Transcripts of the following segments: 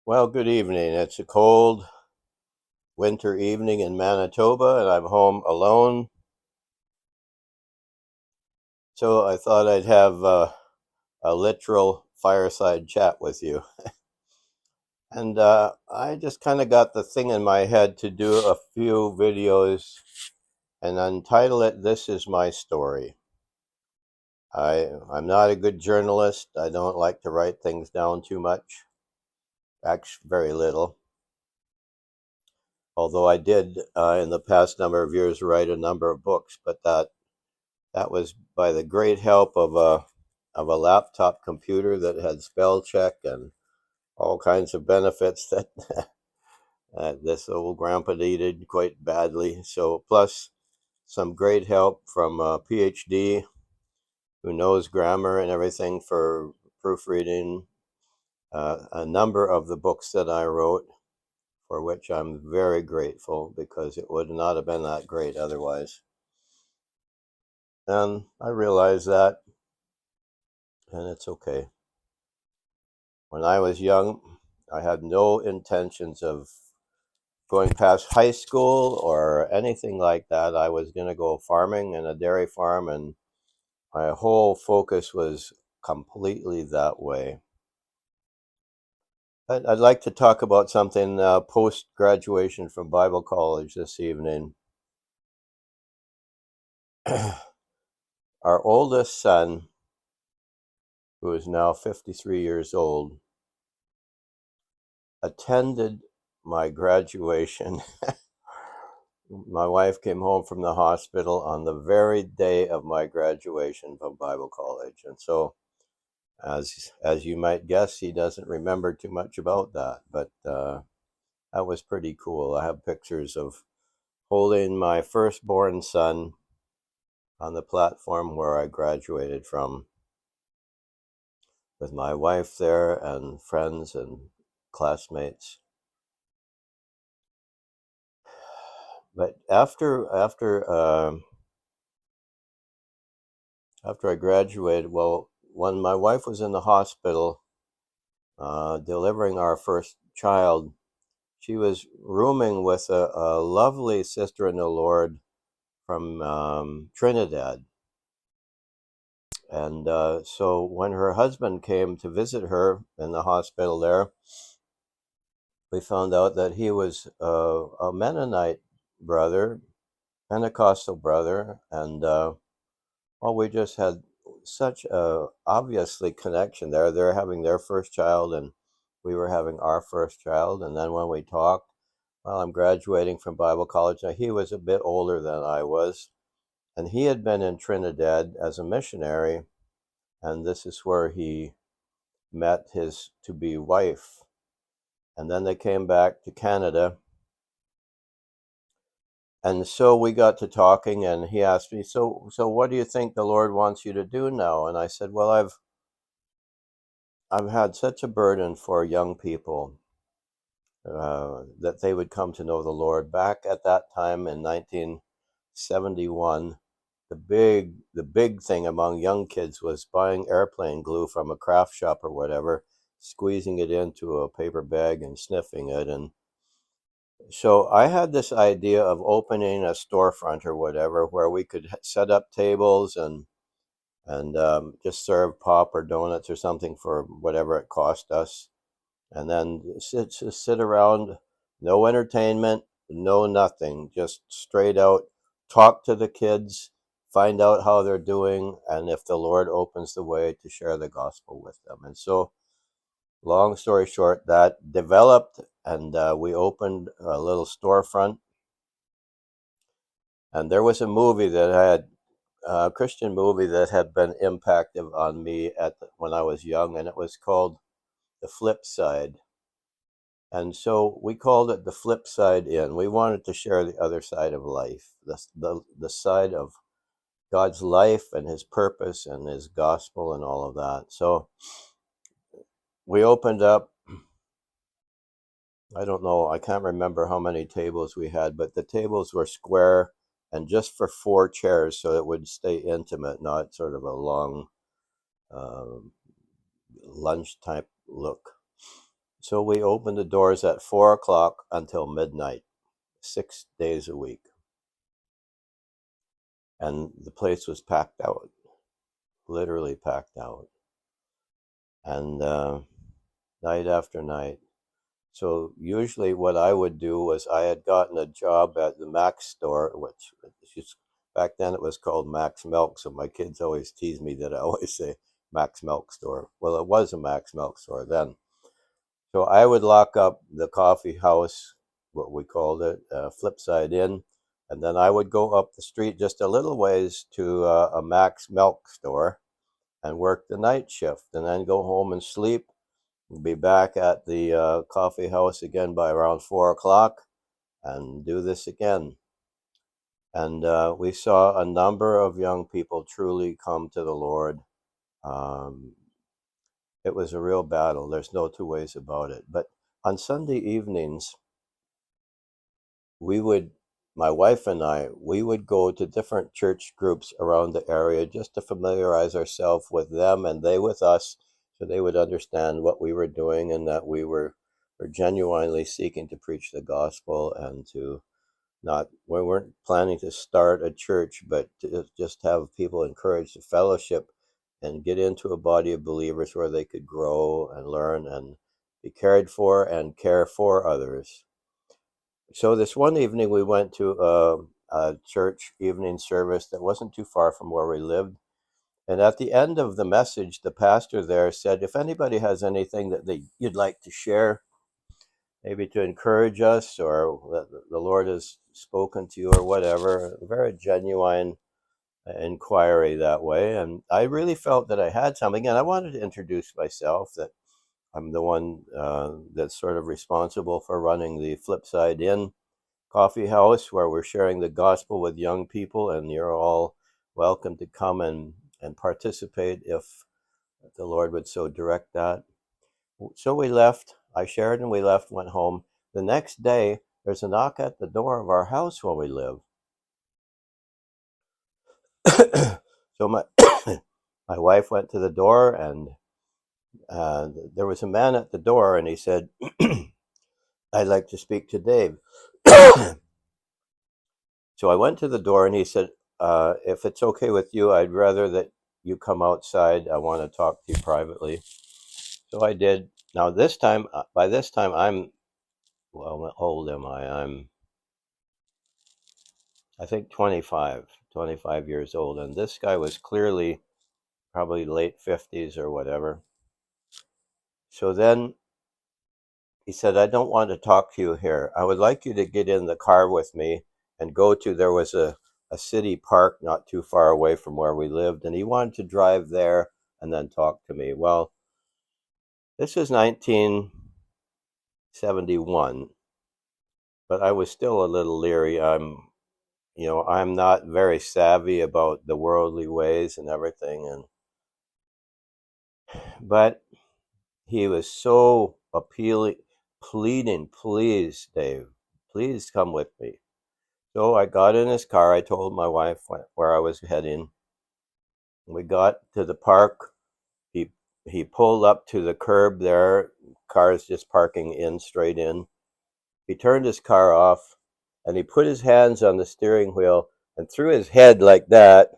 Well, good evening. It's a cold winter evening in Manitoba, and I'm home alone. So I thought I'd have a literal fireside chat with you. And I just kind of got the thing in my head to do a few videos and untitle it "This Is My Story." I'm not a good journalist. I don't like to write things down too much, actually, very little. Although I did in the past number of years write a number of books, but that was by the great help of a laptop computer that had spell check and all kinds of benefits that this old grandpa needed quite badly. So plus some great help from a PhD who knows grammar and everything for proofreading a number of the books that I wrote, for which I'm very grateful because it would not have been that great otherwise. And I realize that, and it's okay. When I was young, I had no intentions of going past high school or anything like that. I was going to go farming in a dairy farm, and my whole focus was completely that way. I'd like to talk about something post graduation from Bible college this evening. Our oldest son, who is now 53 years old, attended my graduation. My wife came home from the hospital on the very day of my graduation from Bible college. And so, as you might guess, he doesn't remember too much about that. But that was pretty cool. I have pictures of holding my firstborn son on the platform where I graduated from, with my wife there and friends and classmates. But after I graduated, well, when my wife was in the hospital delivering our first child, she was rooming with a lovely sister in the Lord from Trinidad. And so when her husband came to visit her in the hospital there, we found out that he was a Mennonite brother, Pentecostal brother, and well, we just had such a obviously connection there. They're having their first child, and we were having our first child. And then when we talked, well, I'm graduating from Bible college. Now, he was a bit older than I was, and he had been in Trinidad as a missionary, and this is where he met his to-be wife. And then they came back to Canada. And so we got to talking, and he asked me, so what do you think the Lord wants you to do now? And I said, well, I've had such a burden for young people that they would come to know the Lord. Back at that time in 1971, the big thing among young kids was buying airplane glue from a craft shop or whatever, squeezing it into a paper bag and sniffing it. And so I had this idea of opening a storefront or whatever where we could set up tables and just serve pop or donuts or something for whatever it cost us, and then just sit around, no entertainment, no nothing, just straight out talk to the kids, find out how they're doing, and if the Lord opens the way, to share the gospel with them. And so, long story short, that developed, and we opened a little storefront. And there was a movie that had a Christian movie that had been impactful on me when I was young, and it was called The Flip Side. And so we called it The Flip Side In. We wanted to share the other side of life, the side of God's life and his purpose and his gospel and all of that. So we opened up, I don't know, I can't remember how many tables we had, but the tables were square and just for four chairs so it would stay intimate, not sort of a long uh, lunch type look. So we opened the doors at 4 o'clock until midnight, 6 days a week. And the place was packed out, literally packed out. And night after night. So usually what I would do was I had gotten a job at the Max store, which just, back then it was called Max Milk. So my kids always tease me that I always say Max Milk store. Well, it was a Max Milk store then. So I would lock up the coffee house, what we called it, Flipside Inn, and then I would go up the street just a little ways to a Max Milk store and work the night shift, and then go home and sleep. Be back at the coffee house again by around 4 o'clock and do this again. And we saw a number of young people truly come to the Lord. Um, it was a real battle. There's no two ways about it. But on Sunday evenings, we would, my wife and I, we would go to different church groups around the area just to familiarize ourselves with them and they with us, so they would understand what we were doing and that were genuinely seeking to preach the gospel and to not, we weren't planning to start a church, but to just have people encouraged to fellowship and get into a body of believers where they could grow and learn and be cared for and care for others. So this one evening we went to a church evening service that wasn't too far from where we lived. And at the end of the message, the pastor there said, if anybody has anything that you'd like to share, maybe to encourage us or that the Lord has spoken to you or whatever, a very genuine inquiry that way. And I really felt that I had something. And I wanted to introduce myself, that I'm the one that's sort of responsible for running the Flipside Inn coffee house, where we're sharing the gospel with young people, and you're all welcome to come and participate if the Lord would so direct that. So we left. I shared and we left, went home. The next day, there's a knock at the door of our house where we live. So my wife went to the door, and there was a man at the door, and he said, I'd like to speak to Dave. So I went to the door, and he said, if it's okay with you, I'd rather that you come outside. I want to talk to you privately. So I did. Now, this time, by this time, well, how old am I? I think 25 years old. And this guy was clearly probably late 50s or whatever. So then he said, I don't want to talk to you here. I would like you to get in the car with me and go to, there was a city park not too far away from where we lived. And he wanted to drive there and then talk to me. Well, this is 1971, but I was still a little leery. I'm not very savvy about the worldly ways and everything. But he was so appealing, pleading, please, Dave, please come with me. So I got in his car. I told my wife where I was heading. We got to the park. He he pulled up to the curb there. Cars just parking in straight in. He turned his car off, and he put his hands on the steering wheel and threw his head like that,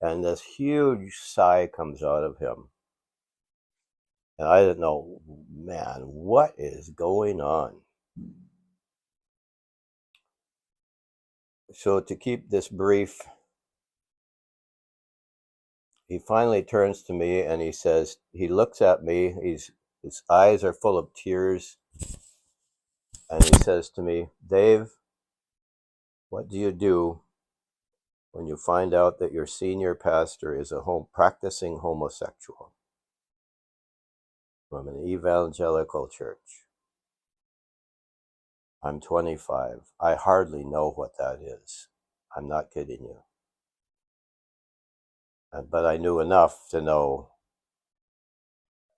and this huge sigh comes out of him. And I didn't know, man, what is going on? So to keep this brief, he finally turns to me and he says, he looks at me, his eyes are full of tears, and he says to me, Dave, what do you do when you find out that your senior pastor is a practicing homosexual from an evangelical church? I'm 25. I hardly know what that is. I'm not kidding you. But I knew enough to know,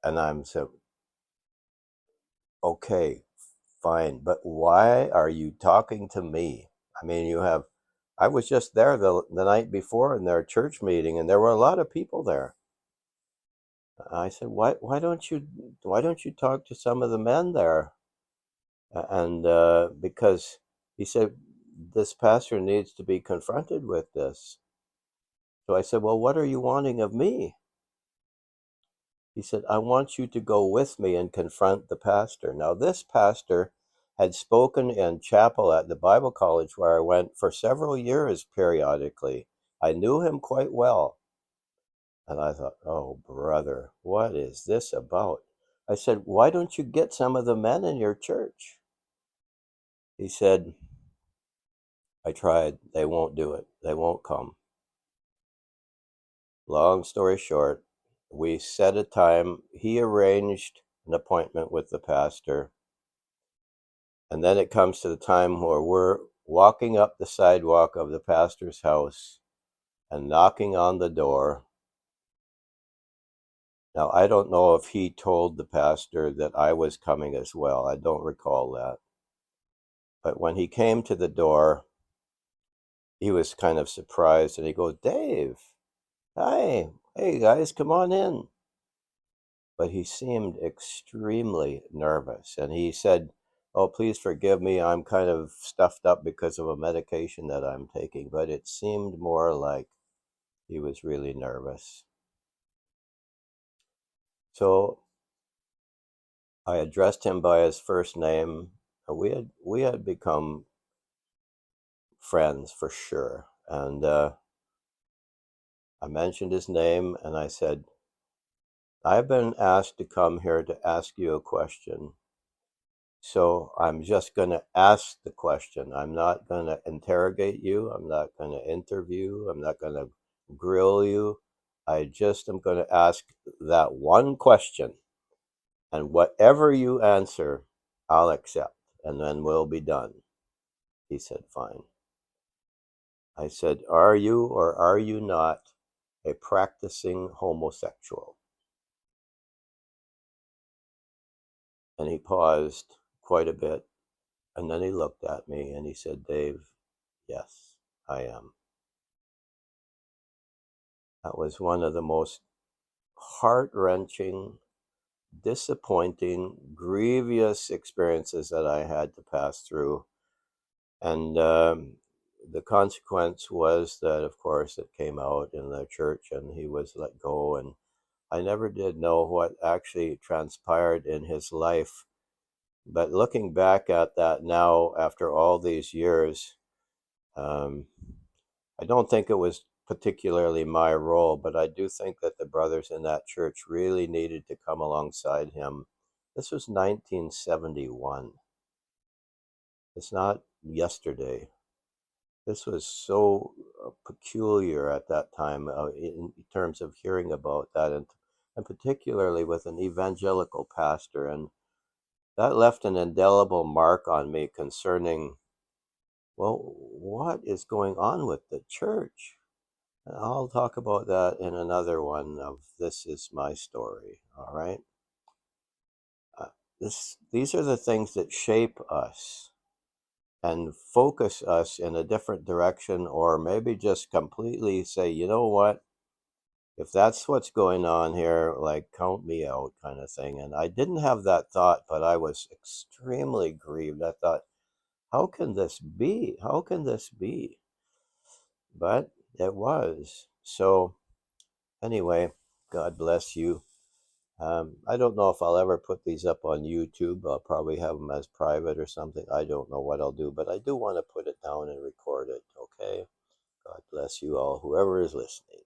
and I'm so, okay, fine, but why are you talking to me? I mean, I was just there the night before in their church meeting, and there were a lot of people there. I said, why don't you talk to some of the men there? And because he said, this pastor needs to be confronted with this. So I said, well, what are you wanting of me? He said, I want you to go with me and confront the pastor. Now, this pastor had spoken in chapel at the Bible college where I went for several years periodically. I knew him quite well. And I thought, oh, brother, what is this about? I said, why don't you get some of the men in your church? He said, I tried. They won't do it. They won't come. Long story short, we set a time. He arranged an appointment with the pastor. And then it comes to the time where we're walking up the sidewalk of the pastor's house and knocking on the door. Now, I don't know if he told the pastor that I was coming as well. I don't recall that. But when he came to the door, he was kind of surprised and he goes, Dave, hi, hey guys, come on in. But he seemed extremely nervous. And he said, oh, please forgive me. I'm kind of stuffed up because of a medication that I'm taking. But it seemed more like he was really nervous. So I addressed him by his first name. We had become friends for sure. And I mentioned his name and I said, I've been asked to come here to ask you a question. So I'm just going to ask the question. I'm not going to interrogate you. I'm not going to interview. I'm not going to grill you. I just am going to ask that one question. And whatever you answer, I'll accept. And then we'll be done. He said, fine. I said, are you or are you not a practicing homosexual? And he paused quite a bit. And then he looked at me and he said, Dave, yes, I am. That was one of the most heart-wrenching, disappointing, grievous experiences that I had to pass through. And the consequence was that, of course, it came out in the church and he was let go. And I never did know what actually transpired in his life. But looking back at that now, after all these years, um, I don't think it was particularly my role, but I do think that the brothers in that church really needed to come alongside him. This was 1971. It's not yesterday. This was so peculiar at that time in terms of hearing about that, and particularly with an evangelical pastor. And that left an indelible mark on me concerning, well, what is going on with the church? I'll talk about that in another one of This Is My Story. All right. Uh, these are the things that shape us and focus us in a different direction, or maybe just completely say, you know what? If that's what's going on here, like count me out kind of thing. And I didn't have that thought, but I was extremely grieved. I thought, how can this be? How can this be? But it was. So, anyway, God bless you. I don't know if I'll ever put these up on YouTube. I'll probably have them as private or something. I don't know what I'll do, but I do want to put it down and record it. Okay. God bless you all, whoever is listening.